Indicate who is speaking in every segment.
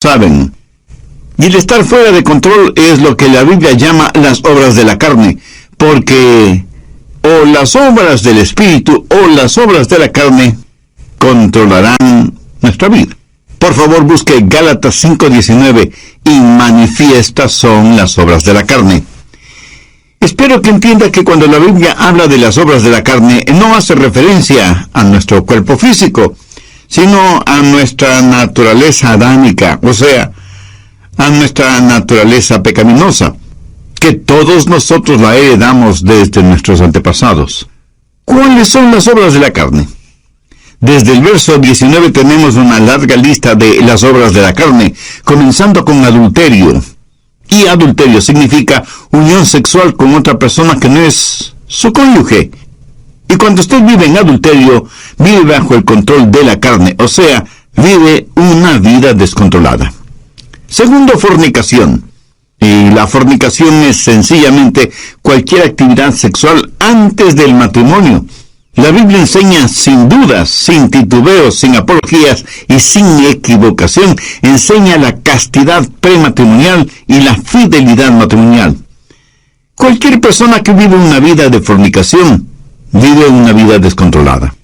Speaker 1: saben. Y el estar fuera de control es lo que la Biblia llama las obras de la carne, porque o las obras del Espíritu o las obras de la carne controlarán nuestra vida. Por favor, busque Gálatas 5:19, y manifiestas son las obras de la carne. Espero que entienda que cuando la Biblia habla de las obras de la carne, no hace referencia a nuestro cuerpo físico, sino a nuestra naturaleza adámica, o sea, a nuestra naturaleza pecaminosa, que todos nosotros la heredamos desde nuestros antepasados. ¿Cuáles son las obras de la carne? Desde el verso 19 tenemos una larga lista de las obras de la carne, comenzando con adulterio. Y adulterio significa unión sexual con otra persona que no es su cónyuge. Y cuando usted vive en adulterio, vive bajo el control de la carne, o sea, vive una vida descontrolada. Segundo, fornicación. Y la fornicación es sencillamente cualquier actividad sexual antes del matrimonio. La Biblia enseña sin dudas, sin titubeos, sin apologías y sin equivocación, enseña la castidad prematrimonial y la fidelidad matrimonial. Cualquier persona que vive una vida de fornicación, vive una vida descontrolada.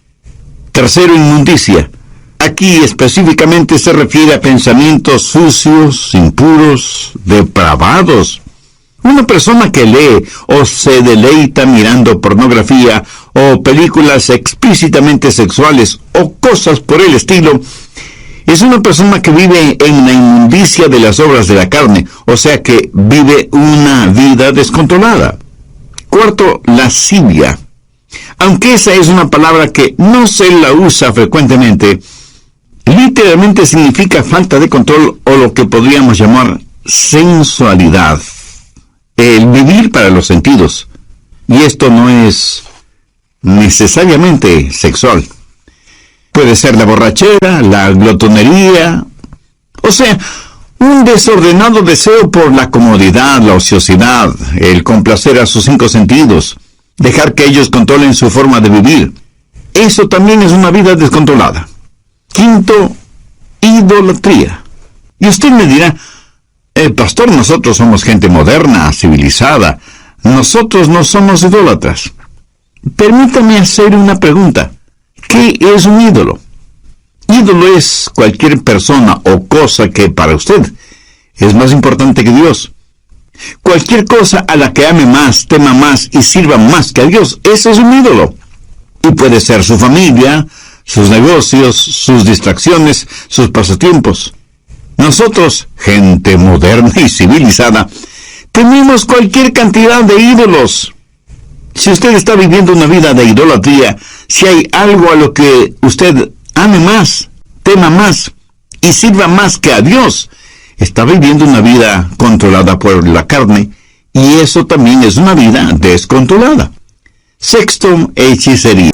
Speaker 1: Tercero, inmundicia. Aquí específicamente se refiere a pensamientos sucios, impuros, depravados. Una persona que lee o se deleita mirando pornografía o películas explícitamente sexuales o cosas por el estilo, es una persona que vive en la inmundicia de las obras de la carne, o sea que vive una vida descontrolada. Cuarto, lascivia. Aunque esa es una palabra que no se la usa frecuentemente, literalmente significa falta de control o lo que podríamos llamar sensualidad. El vivir para los sentidos. Y esto no es necesariamente sexual. Puede ser la borrachera, la glotonería, o sea, un desordenado deseo por la comodidad, la ociosidad, el complacer a sus 5 sentidos, dejar que ellos controlen su forma de vivir. Eso también es una vida descontrolada. Quinto, idolatría. Y usted me dirá, pastor, nosotros somos gente moderna, civilizada. Nosotros no somos idólatras. Permítame hacer una pregunta. ¿Qué es un ídolo? Ídolo es cualquier persona o cosa que para usted es más importante que Dios. Cualquier cosa a la que ame más, tema más y sirva más que a Dios, ese es un ídolo. Y puede ser su familia, sus negocios, sus distracciones, sus pasatiempos. Nosotros, gente moderna y civilizada, tenemos cualquier cantidad de ídolos. Si usted está viviendo una vida de idolatría, si hay algo a lo que usted ame más, tema más y sirva más que a Dios, está viviendo una vida controlada por la carne, y eso también es una vida descontrolada. Sexto, hechicería.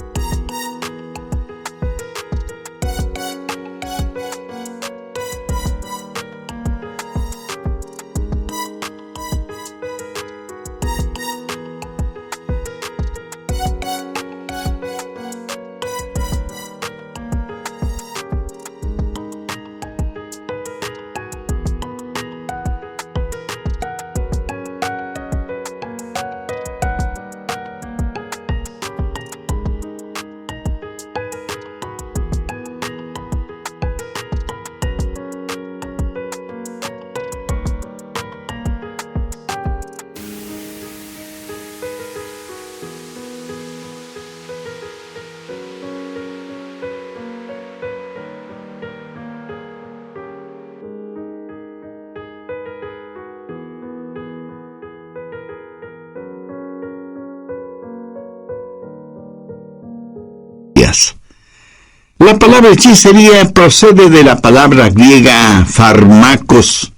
Speaker 1: La palabra hechicería procede de la palabra griega fármacos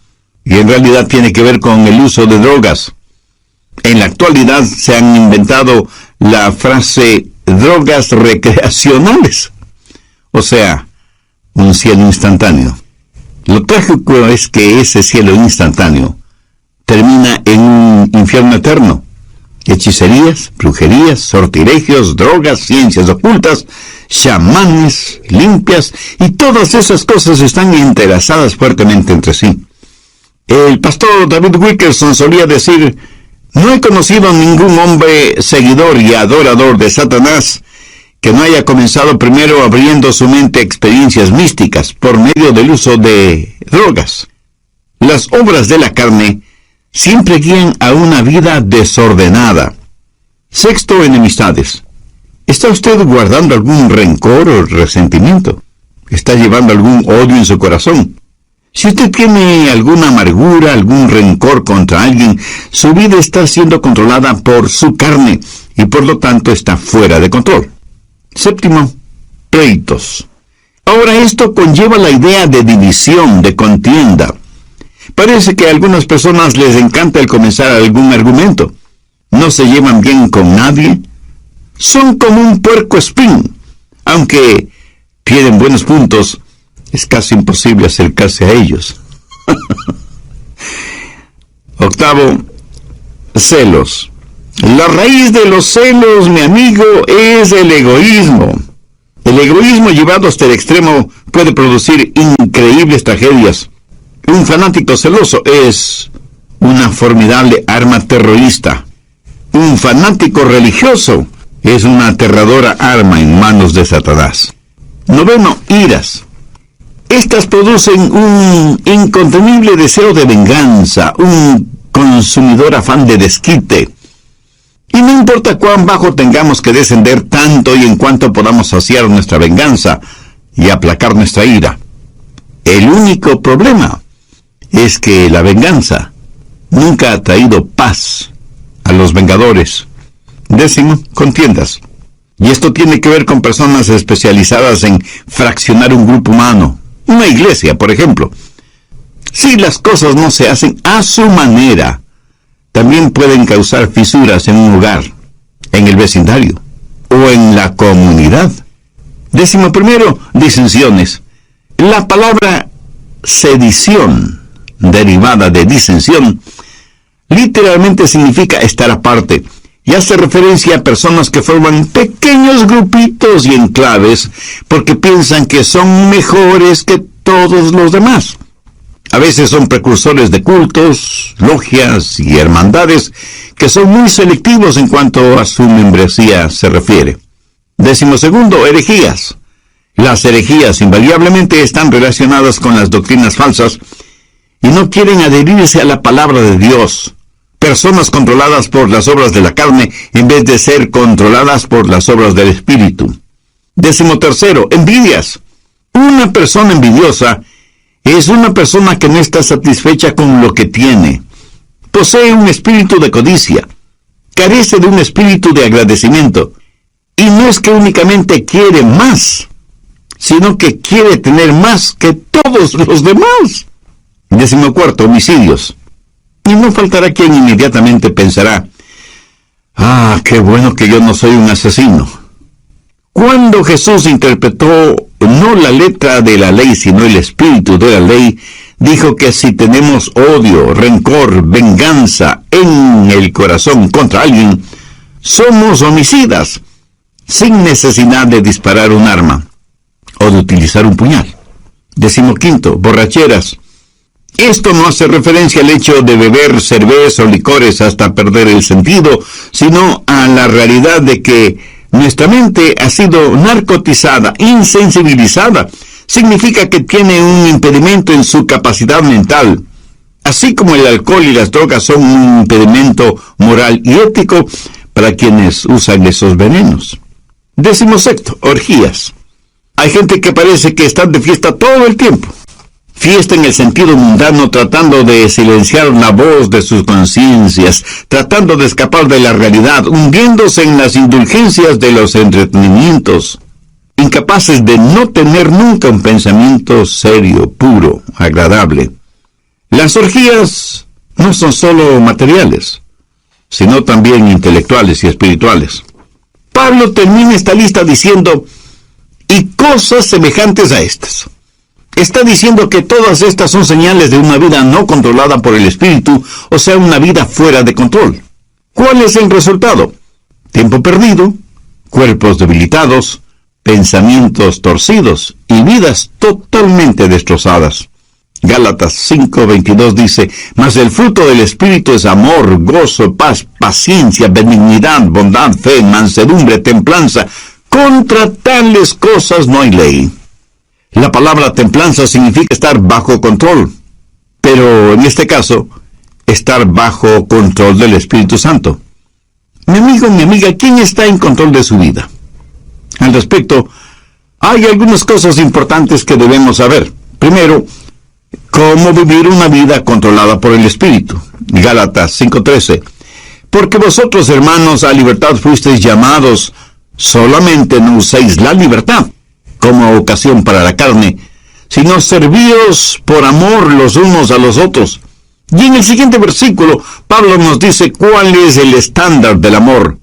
Speaker 1: y en realidad tiene que ver con el uso de drogas. En la actualidad se han inventado la frase drogas recreacionales, o sea, un cielo instantáneo. Lo trágico es que ese cielo instantáneo termina en un infierno eterno, hechicerías, brujerías, sortilegios, drogas, ciencias ocultas, chamanes, limpias, y todas esas cosas están entrelazadas fuertemente entre sí. El pastor David Wilkerson solía decir: no he conocido a ningún hombre seguidor y adorador de Satanás que no haya comenzado primero abriendo su mente a experiencias místicas por medio del uso de drogas. Las obras de la carne siempre guían a una vida desordenada. Sexto, enemistades. ¿Está usted guardando algún rencor o resentimiento? ¿Está llevando algún odio en su corazón? Si usted tiene alguna amargura, algún rencor contra alguien, su vida está siendo controlada por su carne y por lo tanto está fuera de control. Séptimo, pleitos. Ahora esto conlleva la idea de división, de contienda. Parece que a algunas personas les encanta el comenzar algún argumento. No se llevan bien con nadie. Son como un puercoespín. Aunque tienen buenos puntos, es casi imposible acercarse a ellos. Octavo, celos. La raíz de los celos, mi amigo, es el egoísmo. El egoísmo llevado hasta el extremo puede producir increíbles tragedias. Un fanático celoso es una formidable arma terrorista. Un fanático religioso es una aterradora arma en manos de Satanás. Noveno, iras. Estas producen un incontenible deseo de venganza, un consumidor afán de desquite. Y no importa cuán bajo tengamos que descender tanto y en cuanto podamos saciar nuestra venganza y aplacar nuestra ira. El único problema es que la venganza nunca ha traído paz a los vengadores. Décimo, contiendas. Y esto tiene que ver con personas especializadas en fraccionar un grupo humano. Una iglesia, por ejemplo. Si las cosas no se hacen a su manera, también pueden causar fisuras en un hogar, en el vecindario o en la comunidad. Décimo primero, disensiones. La palabra sedición, derivada de disensión, literalmente significa estar aparte y hace referencia a personas que forman pequeños grupitos y enclaves porque piensan que son mejores que todos los demás. A veces son precursores de cultos, logias y hermandades que son muy selectivos en cuanto a su membresía se refiere. Décimo segundo, herejías. Las herejías invariablemente están relacionadas con las doctrinas falsas y no quieren adherirse a la palabra de Dios. Personas controladas por las obras de la carne en vez de ser controladas por las obras del Espíritu. Décimo tercero, envidias. Una persona envidiosa es una persona que no está satisfecha con lo que tiene. Posee un espíritu de codicia. Carece de un espíritu de agradecimiento. Y no es que únicamente quiere más, sino que quiere tener más que todos los demás. Décimo cuarto, homicidios. Y no faltará quien inmediatamente pensará: ah, qué bueno que yo no soy un asesino. Cuando Jesús interpretó no la letra de la ley, sino el espíritu de la ley, dijo que si tenemos odio, rencor, venganza en el corazón contra alguien, somos homicidas, sin necesidad de disparar un arma o de utilizar un puñal. Décimo quinto, borracheras. Esto no hace referencia al hecho de beber cerveza o licores hasta perder el sentido, sino a la realidad de que nuestra mente ha sido narcotizada, insensibilizada. Significa que tiene un impedimento en su capacidad mental. Así como el alcohol y las drogas son un impedimento moral y ético para quienes usan esos venenos. Décimo sexto, orgías. Hay gente que parece que están de fiesta todo el tiempo. Fiesta en el sentido mundano, tratando de silenciar la voz de sus conciencias, tratando de escapar de la realidad, hundiéndose en las indulgencias de los entretenimientos, incapaces de no tener nunca un pensamiento serio, puro, agradable. Las orgías no son solo materiales, sino también intelectuales y espirituales. Pablo termina esta lista diciendo: y cosas semejantes a estas. Está diciendo que todas estas son señales de una vida no controlada por el Espíritu, o sea, una vida fuera de control. ¿Cuál es el resultado? Tiempo perdido, cuerpos debilitados, pensamientos torcidos y vidas totalmente destrozadas. Gálatas 5:22 dice, mas el fruto del Espíritu es amor, gozo, paz, paciencia, benignidad, bondad, fe, mansedumbre, templanza. Contra tales cosas no hay ley. La palabra templanza significa estar bajo control, pero en este caso, estar bajo control del Espíritu Santo. Mi amigo, mi amiga, ¿quién está en control de su vida? Al respecto, hay algunas cosas importantes que debemos saber. Primero, cómo vivir una vida controlada por el Espíritu. Gálatas 5:13. Porque vosotros, hermanos, a libertad fuisteis llamados, solamente no uséis la libertad como ocasión para la carne, sino servíos por amor los unos a los otros. Y en el siguiente versículo, Pablo nos dice cuál es el estándar del amor.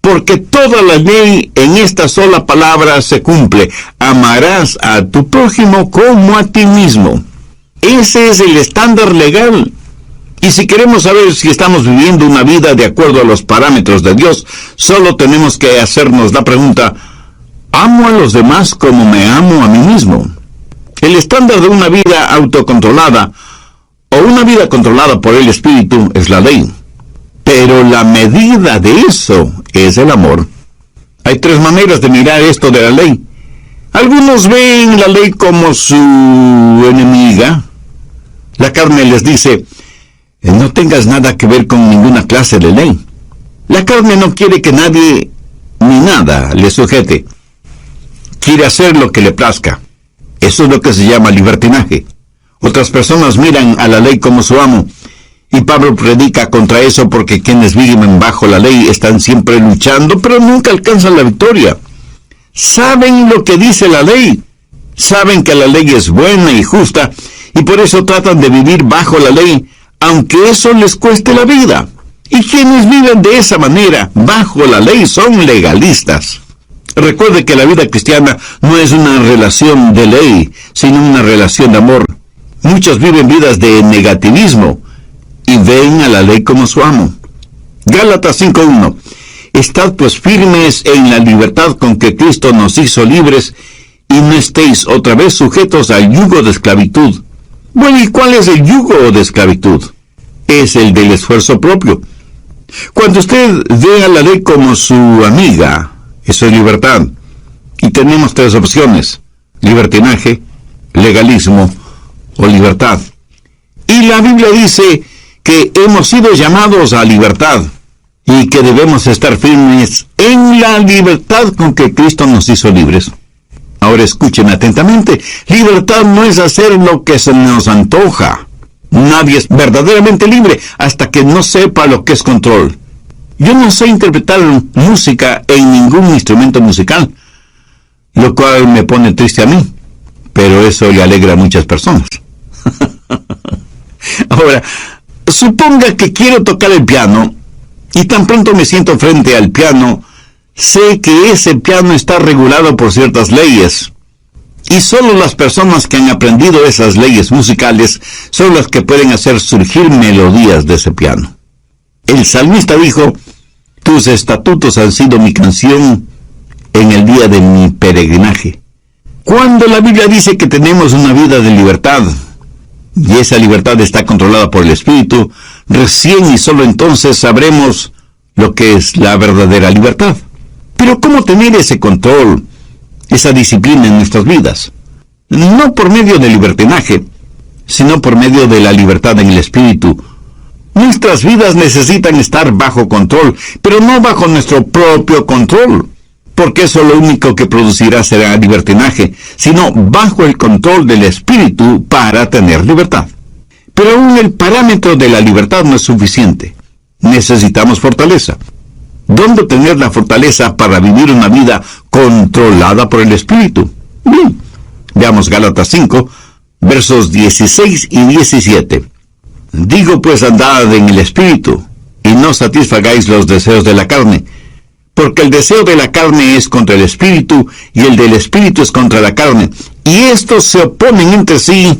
Speaker 1: Porque toda la ley en esta sola palabra se cumple. Amarás a tu prójimo como a ti mismo. Ese es el estándar legal. Y si queremos saber si estamos viviendo una vida de acuerdo a los parámetros de Dios, solo tenemos que hacernos la pregunta, ¿amo a los demás como me amo a mí mismo? El estándar de una vida autocontrolada o una vida controlada por el Espíritu es la ley. Pero la medida de eso es el amor. Hay tres maneras de mirar esto de la ley. Algunos ven la ley como su enemiga. La carne les dice, no tengas nada que ver con ninguna clase de ley. La carne no quiere que nadie ni nada le sujete. Quiere hacer lo que le plazca. Eso es lo que se llama libertinaje. Otras personas miran a la ley como su amo. Y Pablo predica contra eso porque quienes viven bajo la ley están siempre luchando, pero nunca alcanzan la victoria. Saben lo que dice la ley. Saben que la ley es buena y justa, y por eso tratan de vivir bajo la ley, aunque eso les cueste la vida. Y quienes viven de esa manera, bajo la ley, son legalistas. Recuerde que la vida cristiana no es una relación de ley, sino una relación de amor. Muchos viven vidas de negativismo y ven a la ley como su amo. Gálatas 5:1. Estad pues firmes en la libertad con que Cristo nos hizo libres, y no estéis otra vez sujetos al yugo de esclavitud. Bueno, ¿y cuál es el yugo de esclavitud? Es el del esfuerzo propio. Cuando usted ve a la ley como su amiga, eso es libertad. Y tenemos tres opciones: libertinaje, legalismo o libertad. Y la Biblia dice que hemos sido llamados a libertad y que debemos estar firmes en la libertad con que Cristo nos hizo libres. Ahora escuchen atentamente. Libertad no es hacer lo que se nos antoja. Nadie es verdaderamente libre hasta que no sepa lo que es control. Yo no sé interpretar música en ningún instrumento musical, lo cual me pone triste a mí, pero eso le alegra a muchas personas. Ahora, suponga que quiero tocar el piano y tan pronto me siento frente al piano, sé que ese piano está regulado por ciertas leyes. Y solo las personas que han aprendido esas leyes musicales son las que pueden hacer surgir melodías de ese piano. El salmista dijo, tus estatutos han sido mi canción en el día de mi peregrinaje. Cuando la Biblia dice que tenemos una vida de libertad, y esa libertad está controlada por el Espíritu, recién y solo entonces sabremos lo que es la verdadera libertad. Pero ¿cómo tener ese control, esa disciplina en nuestras vidas? No por medio del libertinaje, sino por medio de la libertad en el Espíritu. Nuestras vidas necesitan estar bajo control, pero no bajo nuestro propio control, porque eso lo único que producirá será libertinaje, sino bajo el control del Espíritu para tener libertad. Pero aún el parámetro de la libertad no es suficiente. Necesitamos fortaleza. ¿Dónde tener la fortaleza para vivir una vida controlada por el Espíritu? Bien, veamos Gálatas 5, versos 16 y 17. Digo pues, andad en el Espíritu, y no satisfagáis los deseos de la carne, porque el deseo de la carne es contra el Espíritu, y el del Espíritu es contra la carne, y estos se oponen entre sí,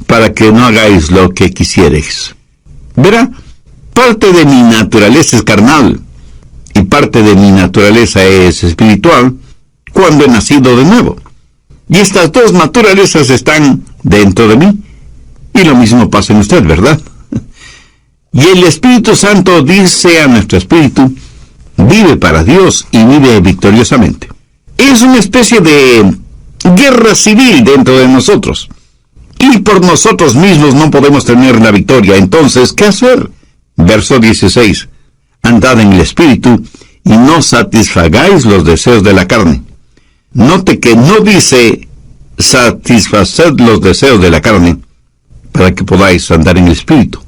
Speaker 1: para que no hagáis lo que quisierais. Verá, Parte de mi naturaleza es carnal y parte de mi naturaleza es espiritual cuando he nacido de nuevo. Y estas dos naturalezas están dentro de mí. Y lo mismo pasa en usted, ¿verdad? Y el Espíritu Santo dice a nuestro espíritu, vive para Dios y vive victoriosamente. Es una especie de guerra civil dentro de nosotros. Y por nosotros mismos no podemos tener la victoria. Entonces, ¿qué hacer? Verso 16. Andad en el Espíritu y no satisfagáis los deseos de la carne. Note que no dice satisfaced los deseos de la carne para que podáis andar en el Espíritu.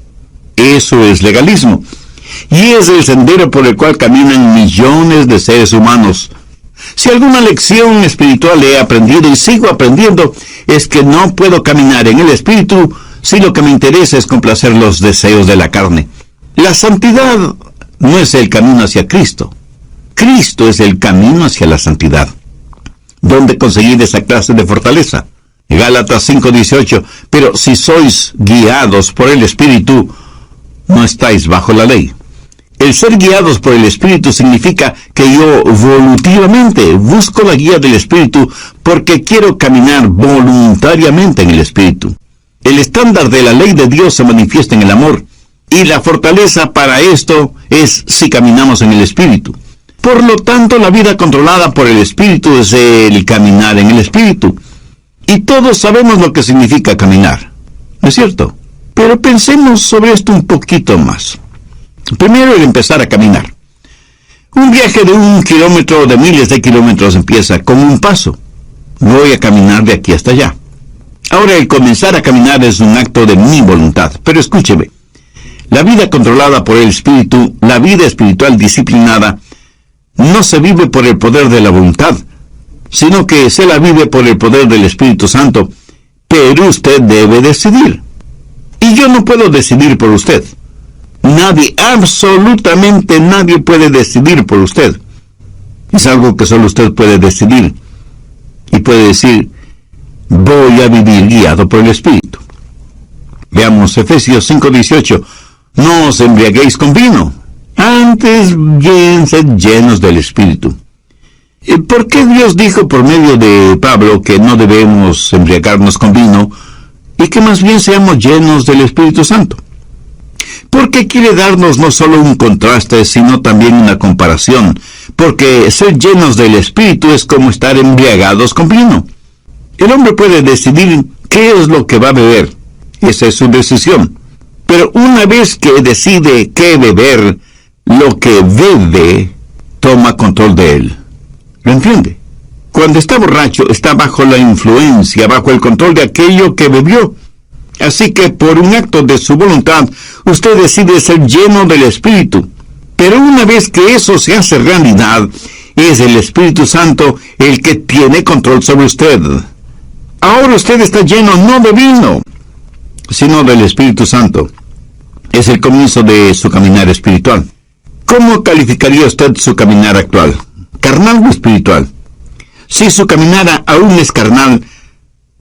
Speaker 1: Eso es legalismo. Y es el sendero por el cual caminan millones de seres humanos. Si alguna lección espiritual he aprendido y sigo aprendiendo, es que no puedo caminar en el Espíritu si lo que me interesa es complacer los deseos de la carne. La santidad no es el camino hacia Cristo. Cristo es el camino hacia la santidad. ¿Dónde conseguir esa clase de fortaleza? Gálatas 5:18. Pero si sois guiados por el Espíritu, no estáis bajo la ley. El ser guiados por el Espíritu significa que yo voluntariamente busco la guía del Espíritu porque quiero caminar voluntariamente en el Espíritu. El estándar de la ley de Dios se manifiesta en el amor, y la fortaleza para esto es si caminamos en el Espíritu. Por lo tanto, la vida controlada por el Espíritu es el caminar en el Espíritu. Y todos sabemos lo que significa caminar, ¿no es cierto? Pero pensemos sobre esto un poquito más. Primero, el empezar a caminar. Un viaje de 1 kilómetro o de miles de kilómetros empieza con un paso. Voy a caminar de aquí hasta allá. Ahora, el comenzar a caminar es un acto de mi voluntad. Pero escúcheme, la vida controlada por el Espíritu, la vida espiritual disciplinada, no se vive por el poder de la voluntad, sino que se la vive por el poder del Espíritu Santo. Pero usted debe decidir. Y yo no puedo decidir por usted. Nadie, absolutamente nadie puede decidir por usted. Es algo que solo usted puede decidir. Y puede decir, voy a vivir guiado por el Espíritu. Veamos Efesios 5:18. No os embriaguéis con vino, antes bien sed llenos del Espíritu. ¿Por qué Dios dijo por medio de Pablo que no debemos embriagarnos con vino y que más bien seamos llenos del Espíritu Santo? Porque quiere darnos no solo un contraste, sino también una comparación. Porque ser llenos del Espíritu es como estar embriagados con vino. El hombre puede decidir qué es lo que va a beber. Esa es su decisión. Pero una vez que decide qué beber, lo que bebe toma control de él. ¿Lo entiende? Cuando está borracho, está bajo la influencia, bajo el control de aquello que bebió. Así que por un acto de su voluntad, usted decide ser lleno del Espíritu. Pero una vez que eso se hace realidad, es el Espíritu Santo el que tiene control sobre usted. Ahora usted está lleno no de vino, sino del Espíritu Santo. Es el comienzo de su caminar espiritual. ¿Cómo calificaría usted su caminar actual? ¿Carnal o espiritual? Si su caminar aún es carnal,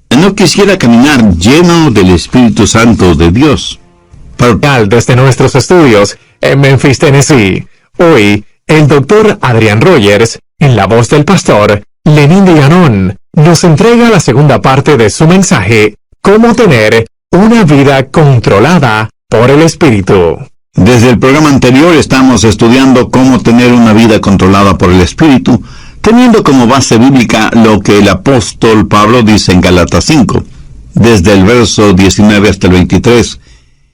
Speaker 1: no quisiera caminar lleno del Espíritu Santo de Dios.
Speaker 2: Desde nuestros estudios en Memphis, Tennessee, hoy el Dr. Adrian Rogers, en la voz del pastor Lenín de Llanón, nos entrega la segunda parte de su mensaje, cómo tener una vida controlada por el Espíritu.
Speaker 1: Desde el programa anterior estamos estudiando cómo tener una vida controlada por el Espíritu, teniendo como base bíblica lo que el apóstol Pablo dice en Gálatas 5, desde el verso 19 hasta el 23,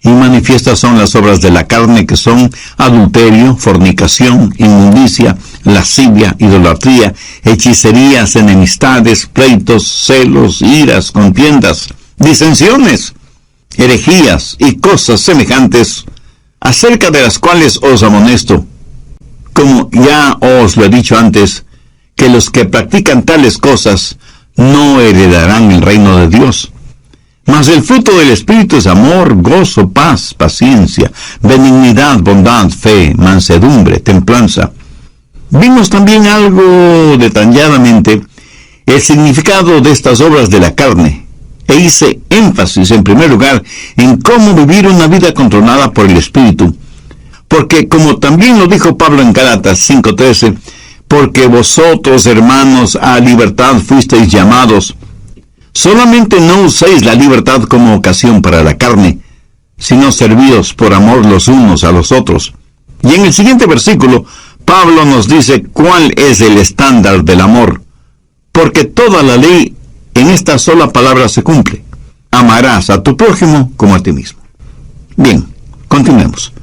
Speaker 1: y manifiestas son las obras de la carne, que son adulterio, fornicación, inmundicia, lascivia, idolatría, hechicerías, enemistades, pleitos, celos, iras, contiendas, disensiones, herejías y cosas semejantes, acerca de las cuales os amonesto, como ya os lo he dicho antes, que los que practican tales cosas no heredarán el reino de Dios. Mas el fruto del Espíritu es amor, gozo, paz, paciencia, benignidad, bondad, fe, mansedumbre, templanza. Vimos también algo detalladamente el significado de estas obras de la carne, e hice énfasis en primer lugar en cómo vivir una vida controlada por el Espíritu, Porque como también lo dijo Pablo en Gálatas 5:13, porque vosotros, hermanos, a libertad fuisteis llamados. Solamente no uséis la libertad como ocasión para la carne, sino servíos por amor los unos a los otros. Y en el siguiente versículo, Pablo nos dice cuál es el estándar del amor. Porque toda la ley en esta sola palabra se cumple. Amarás a tu prójimo como a ti mismo. Bien, continuemos.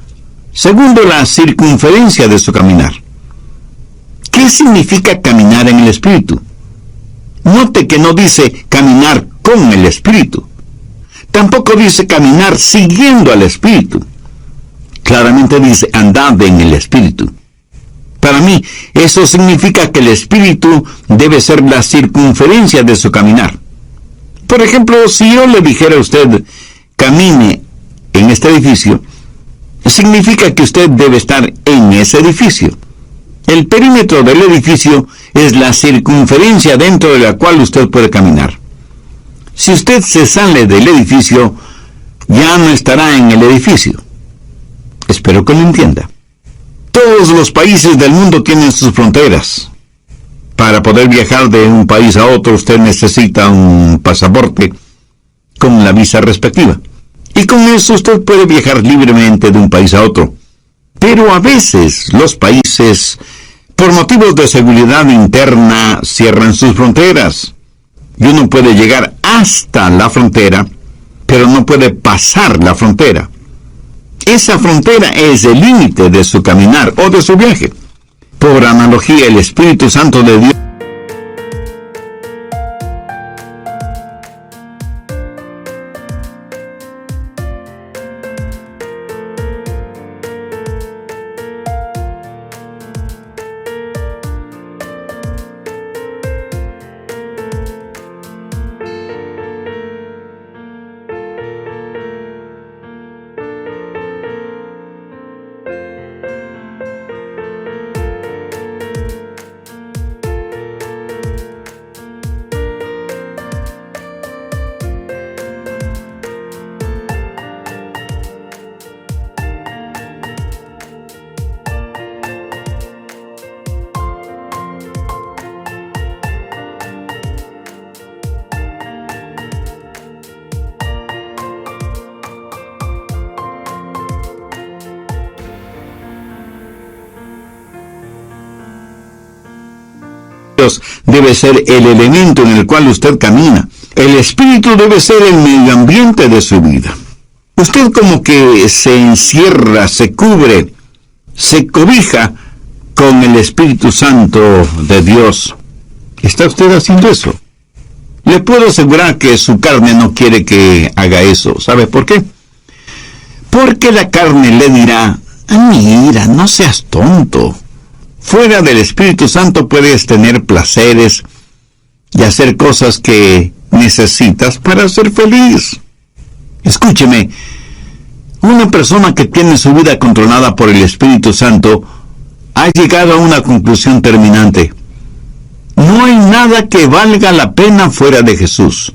Speaker 1: Segundo, la circunferencia de su caminar. ¿Qué significa caminar en el Espíritu? Note que no dice caminar con el Espíritu. Tampoco dice caminar siguiendo al Espíritu. Claramente dice andad en el Espíritu. Para mí, eso significa que el Espíritu debe ser la circunferencia de su caminar. Por ejemplo, si yo le dijera a usted, camine en este edificio, significa que usted debe estar en ese edificio. El perímetro del edificio es la circunferencia dentro de la cual usted puede caminar. Si usted se sale del edificio, ya no estará en el edificio. Espero que lo entienda. Todos los países del mundo tienen sus fronteras. Para poder viajar de un país a otro, usted necesita un pasaporte con la visa respectiva. Y con eso usted puede viajar libremente de un país a otro. Pero a veces los países, por motivos de seguridad interna, cierran sus fronteras. Y uno puede llegar hasta la frontera, pero no puede pasar la frontera. Esa frontera es el límite de su caminar o de su viaje. Por analogía, el Espíritu Santo de Dios debe ser el elemento en el cual usted camina. El Espíritu debe ser el medio ambiente de su vida. Usted como que se encierra, se cubre, se cobija con el Espíritu Santo de Dios. ¿Está usted haciendo eso? Le puedo asegurar que su carne no quiere que haga eso. ¿Sabe por qué? Porque la carne le dirá, mira, no seas tonto. Fuera del Espíritu Santo puedes tener placeres y hacer cosas que necesitas para ser feliz. Escúcheme, una persona que tiene su vida controlada por el Espíritu Santo ha llegado a una conclusión terminante. No hay nada que valga la pena fuera de Jesús.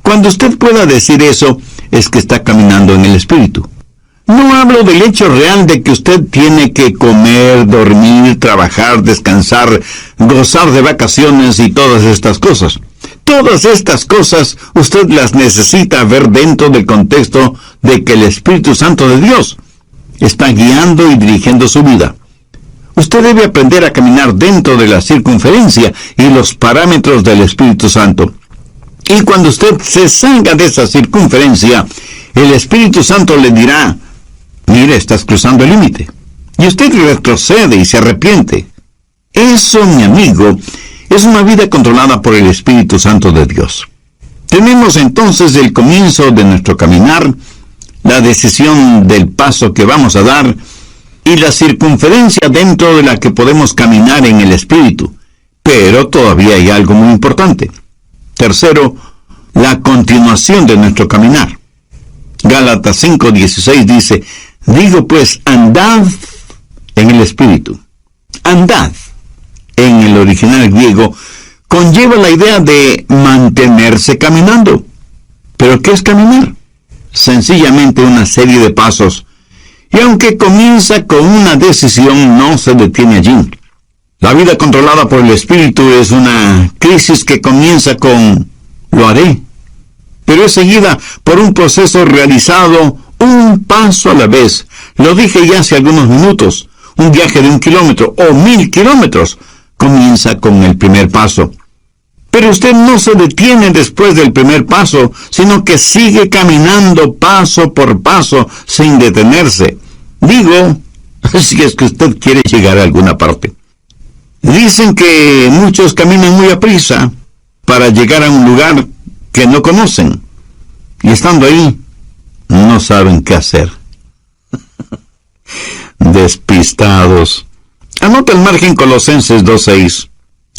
Speaker 1: Cuando usted pueda decir eso, es que está caminando en el Espíritu. No hablo del hecho real de que usted tiene que comer, dormir, trabajar, descansar, gozar de vacaciones y todas estas cosas. Todas estas cosas usted las necesita ver dentro del contexto de que el Espíritu Santo de Dios está guiando y dirigiendo su vida. Usted debe aprender a caminar dentro de la circunferencia y los parámetros del Espíritu Santo. Y cuando usted se salga de esa circunferencia, el Espíritu Santo le dirá, mire, estás cruzando el límite. Y usted retrocede y se arrepiente. Eso, mi amigo, es una vida controlada por el Espíritu Santo de Dios. Tenemos entonces el comienzo de nuestro caminar, la decisión del paso que vamos a dar, y la circunferencia dentro de la que podemos caminar en el Espíritu. Pero todavía hay algo muy importante. Tercero, la continuación de nuestro caminar. Gálatas 5:16 dice, digo pues, andad en el Espíritu. Andad, en el original griego, conlleva la idea de mantenerse caminando. ¿Pero qué es caminar? Sencillamente una serie de pasos Y aunque comienza con una decisión, no se detiene allí. La vida controlada por el Espíritu es una crisis que comienza con «lo haré», pero es seguida por un proceso realizado un paso a la vez. Lo dije ya hace algunos minutos. Un viaje de 1 kilómetro o 1000 kilómetros comienza con el primer paso. Pero usted no se detiene después del primer paso, sino que sigue caminando paso por paso sin detenerse. Digo, si es que usted quiere llegar a alguna parte. Dicen que muchos caminan muy aprisa para llegar a un lugar que no conocen. Y estando ahí, no saben qué hacer. Despistados. Anota el margen Colosenses 2:6.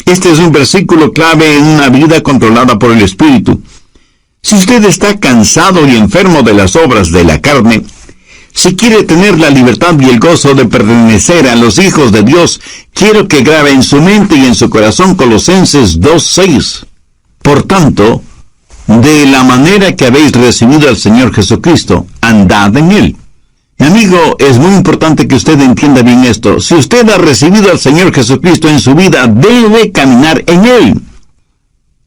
Speaker 1: Este es un versículo clave en una vida controlada por el Espíritu. Si usted está cansado y enfermo de las obras de la carne, si quiere tener la libertad y el gozo de pertenecer a los hijos de Dios, quiero que grabe en su mente y en su corazón Colosenses 2:6. Por tanto, de la manera que habéis recibido al Señor Jesucristo, andad en Él. Mi amigo, es muy importante que usted entienda bien esto. Si usted ha recibido al Señor Jesucristo en su vida, debe caminar en Él.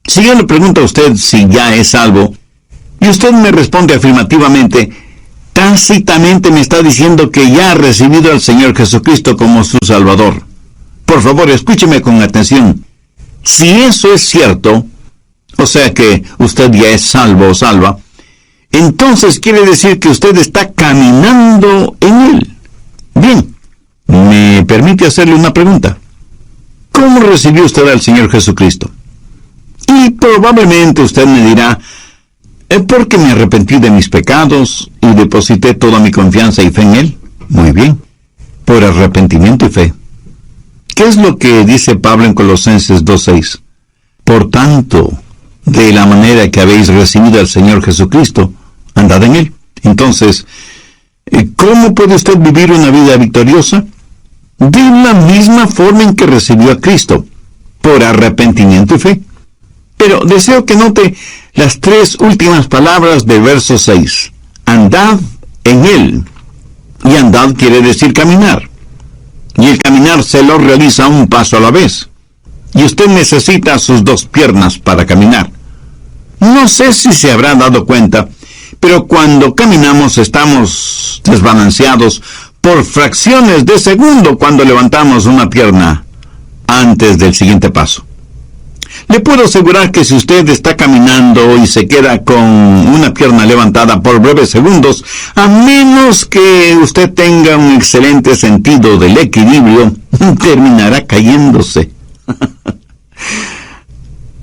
Speaker 1: Si yo le pregunto a usted si ya es salvo, y usted me responde afirmativamente, tácitamente me está diciendo que ya ha recibido al Señor Jesucristo como su Salvador. Por favor, escúcheme con atención. Si eso es cierto, o sea que usted ya es salvo o salva, entonces quiere decir que usted está caminando en Él. Bien, me permite hacerle una pregunta. ¿Cómo recibió usted al Señor Jesucristo? Y probablemente usted me dirá, porque me arrepentí de mis pecados y deposité toda mi confianza y fe en Él. Muy bien, por arrepentimiento y fe. ¿Qué es lo que dice Pablo en Colosenses 2:6? Por tanto, de la manera que habéis recibido al Señor Jesucristo, andad en Él. Entonces, ¿cómo puede usted vivir una vida victoriosa? De la misma forma en que recibió a Cristo, por arrepentimiento y fe. Pero deseo que note las 3 últimas palabras del verso 6. Andad en Él. Y andad quiere decir caminar. Y el caminar se lo realiza un paso a la vez. Y usted necesita sus 2 piernas para caminar. No sé si se habrá dado cuenta, pero cuando caminamos estamos desbalanceados por fracciones de segundo cuando levantamos una pierna antes del siguiente paso. Le puedo asegurar que si usted está caminando y se queda con una pierna levantada por breves segundos, a menos que usted tenga un excelente sentido del equilibrio, terminará cayéndose.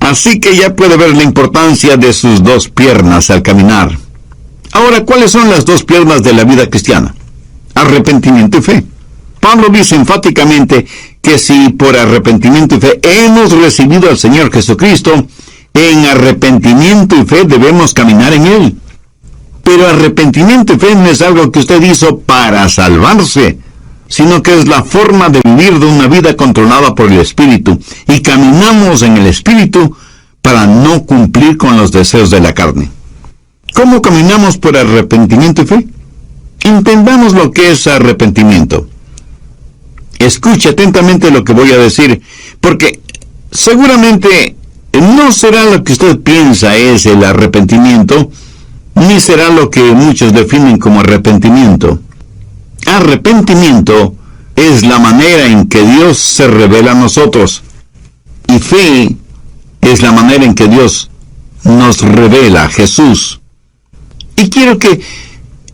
Speaker 1: Así que ya puede ver la importancia de sus 2 piernas al caminar. Ahora, ¿cuáles son las 2 piernas de la vida cristiana? Arrepentimiento y fe. Pablo dice enfáticamente que si por arrepentimiento y fe hemos recibido al Señor Jesucristo, en arrepentimiento y fe debemos caminar en Él. Pero arrepentimiento y fe no es algo que usted hizo para salvarse, sino que es la forma de vivir de una vida controlada por el Espíritu, y caminamos en el Espíritu para no cumplir con los deseos de la carne. ¿Cómo caminamos por arrepentimiento y fe? Entendamos lo que es arrepentimiento. Escuche atentamente lo que voy a decir, porque seguramente no será lo que usted piensa es el arrepentimiento, ni será lo que muchos definen como arrepentimiento. Arrepentimiento es la manera en que Dios se revela a nosotros, y fe es la manera en que Dios nos revela a Jesús. Y quiero que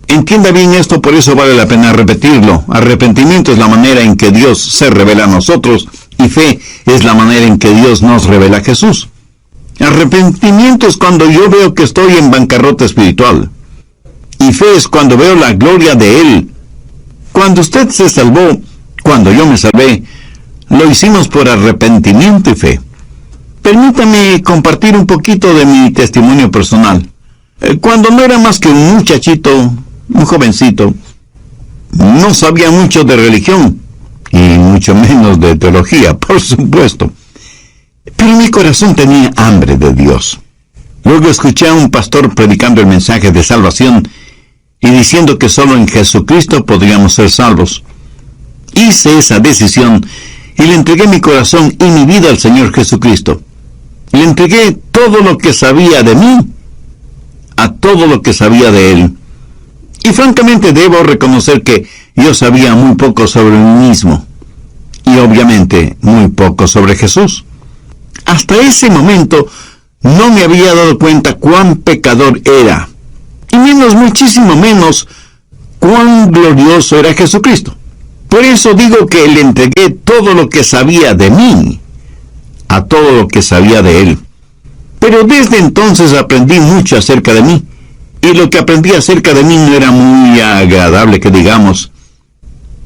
Speaker 1: entienda bien esto, por eso vale la pena repetirlo. Arrepentimiento es la manera en que Dios se revela a nosotros, y fe es la manera en que Dios nos revela a Jesús. Arrepentimiento es cuando yo veo que estoy en bancarrota espiritual, y fe es cuando veo la gloria de Él. Cuando usted se salvó, cuando yo me salvé, lo hicimos por arrepentimiento y fe. Permítame compartir un poquito de mi testimonio personal. Cuando no era más que un muchachito, un jovencito, no sabía mucho de religión, y mucho menos de teología, por supuesto. Pero mi corazón tenía hambre de Dios. Luego escuché a un pastor predicando el mensaje de salvación, y diciendo que solo en Jesucristo podríamos ser salvos. Hice esa decisión y le entregué mi corazón y mi vida al Señor Jesucristo. Le entregué todo lo que sabía de mí a todo lo que sabía de Él. Y francamente debo reconocer que yo sabía muy poco sobre mí mismo. Y obviamente muy poco sobre Jesús. Hasta ese momento no me había dado cuenta cuán pecador era. Y muchísimo menos, cuán glorioso era Jesucristo. Por eso digo que le entregué todo lo que sabía de mí a todo lo que sabía de Él. Pero desde entonces aprendí mucho acerca de mí. Y lo que aprendí acerca de mí no era muy agradable, que digamos.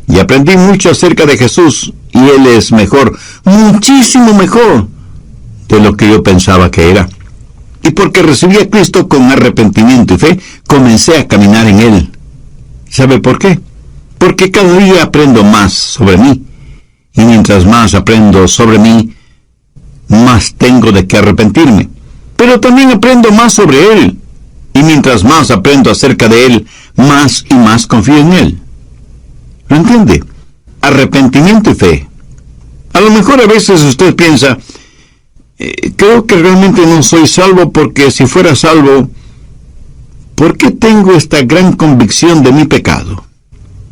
Speaker 1: Y aprendí mucho acerca de Jesús, y Él es mejor, muchísimo mejor de lo que yo pensaba que era. Y porque recibí a Cristo con arrepentimiento y fe, comencé a caminar en Él. ¿Sabe por qué? Porque cada día aprendo más sobre mí. Y mientras más aprendo sobre mí, más tengo de qué arrepentirme. Pero también aprendo más sobre Él. Y mientras más aprendo acerca de Él, más y más confío en Él. ¿Lo entiende? Arrepentimiento y fe. A lo mejor a veces usted piensa, creo que realmente no soy salvo, porque si fuera salvo, ¿por qué tengo esta gran convicción de mi pecado?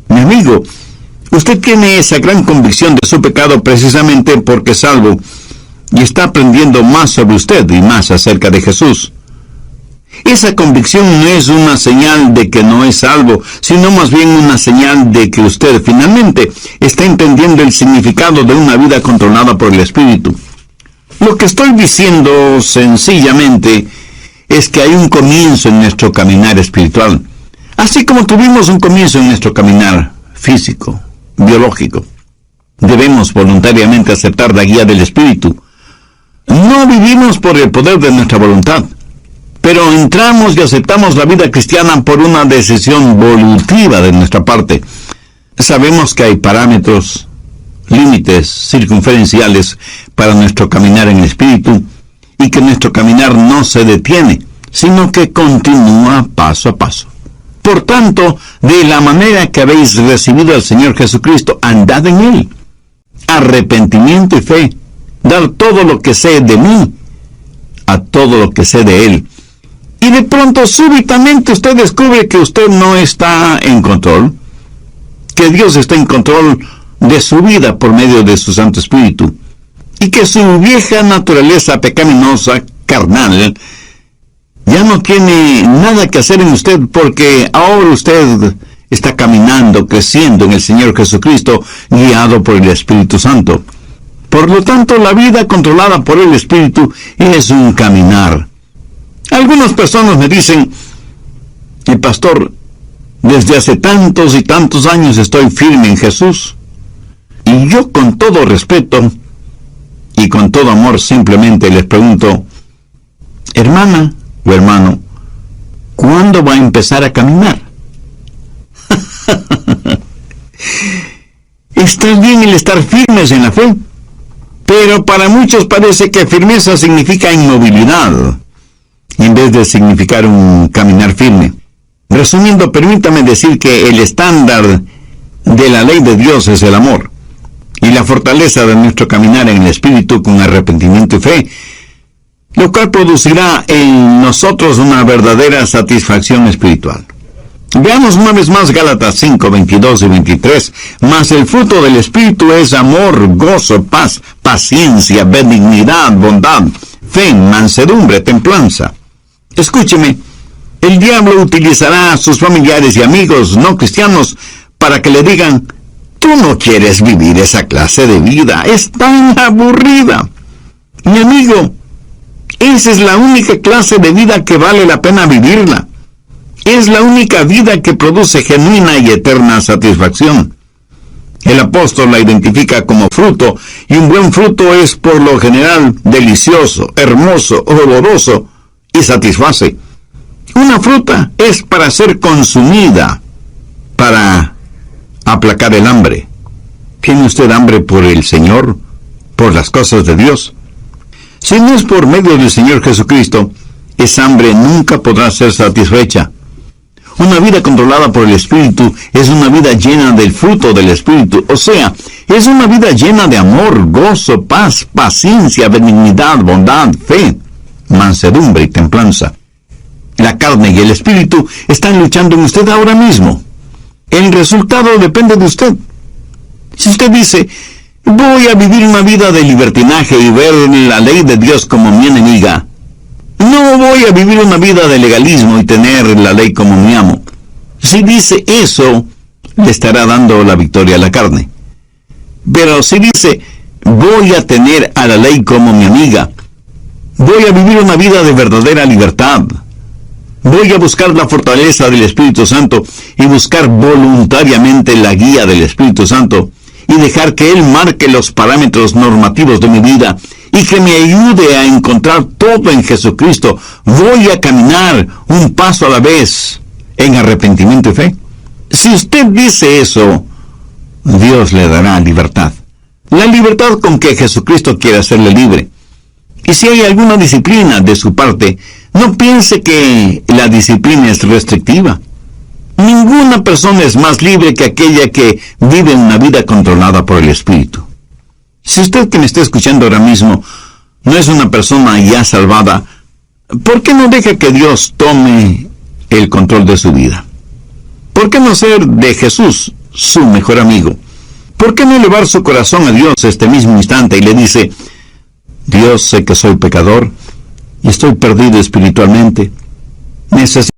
Speaker 1: Mi amigo, usted tiene esa gran convicción de su pecado precisamente porque es salvo y está aprendiendo más sobre usted y más acerca de Jesús. Esa convicción no es una señal de que no es salvo, sino más bien una señal de que usted finalmente está entendiendo el significado de una vida controlada por el Espíritu. Lo que estoy diciendo sencillamente es que hay un comienzo en nuestro caminar espiritual, así como tuvimos un comienzo en nuestro caminar físico, biológico. Debemos voluntariamente aceptar la guía del Espíritu. No vivimos por el poder de nuestra voluntad, pero entramos y aceptamos la vida cristiana por una decisión volutiva de nuestra parte. Sabemos que hay parámetros, límites circunferenciales para nuestro caminar en el Espíritu, y que nuestro caminar no se detiene, sino que continúa paso a paso. Por tanto, de la manera que habéis recibido al Señor Jesucristo, andad en Él. Arrepentimiento y fe. Dar todo lo que sé de mí a todo lo que sé de Él. Y de pronto, súbitamente, usted descubre que usted no está en control, que Dios está en control de su vida por medio de su Santo Espíritu, y que su vieja naturaleza pecaminosa, carnal, ya no tiene nada que hacer en usted, porque ahora usted está caminando, creciendo en el Señor Jesucristo, guiado por el Espíritu Santo. Por lo tanto, la vida controlada por el Espíritu es un caminar. Algunas personas me dicen, pastor, desde hace tantos y tantos años estoy firme en Jesús. Y yo, con todo respeto y con todo amor, simplemente les pregunto, hermana o hermano, ¿cuándo va a empezar a caminar? Está bien el estar firmes en la fe, pero para muchos parece que firmeza significa inmovilidad, en vez de significar un caminar firme. Resumiendo, permítame decir que el estándar de la ley de Dios es el amor, y la fortaleza de nuestro caminar en el Espíritu con arrepentimiento y fe, lo cual producirá en nosotros una verdadera satisfacción espiritual. Veamos una vez más Gálatas 5, 22 y 23. Mas el fruto del Espíritu es amor, gozo, paz, paciencia, benignidad, bondad, fe, mansedumbre, templanza. Escúcheme, el diablo utilizará a sus familiares y amigos no cristianos para que le digan, tú no quieres vivir esa clase de vida, es tan aburrida. Mi amigo, esa es la única clase de vida que vale la pena vivirla. Es la única vida que produce genuina y eterna satisfacción. El apóstol la identifica como fruto, y un buen fruto es por lo general delicioso, hermoso, oloroso y satisface. Una fruta es para ser consumida, para aplacar el hambre. ¿Tiene usted hambre por el Señor, por las cosas de Dios? Si no es por medio del Señor Jesucristo, esa hambre nunca podrá ser satisfecha. Una vida controlada por el Espíritu es una vida llena del fruto del Espíritu. O sea, es una vida llena de amor, gozo, paz, paciencia, benignidad, bondad, fe, mansedumbre y templanza. La carne y el Espíritu están luchando en usted ahora mismo. El resultado depende de usted. Si usted dice, voy a vivir una vida de libertinaje y ver la ley de Dios como mi enemiga, no voy a vivir una vida de legalismo y tener la ley como mi amo. Si dice eso, le estará dando la victoria a la carne. Pero si dice, voy a tener a la ley como mi amiga, voy a vivir una vida de verdadera libertad, voy a buscar la fortaleza del Espíritu Santo y buscar voluntariamente la guía del Espíritu Santo y dejar que Él marque los parámetros normativos de mi vida y que me ayude a encontrar todo en Jesucristo, voy a caminar un paso a la vez en arrepentimiento y fe. Si usted dice eso, Dios le dará libertad. La libertad con que Jesucristo quiere hacerle libre. Y si hay alguna disciplina de su parte, no piense que la disciplina es restrictiva. Ninguna persona es más libre que aquella que vive una vida controlada por el Espíritu. Si usted que me está escuchando ahora mismo no es una persona ya salvada, ¿por qué no deja que Dios tome el control de su vida? ¿Por qué no ser de Jesús su mejor amigo? ¿Por qué no elevar su corazón a Dios este mismo instante y le dice, Dios, sé que soy pecador y estoy perdido espiritualmente, necesito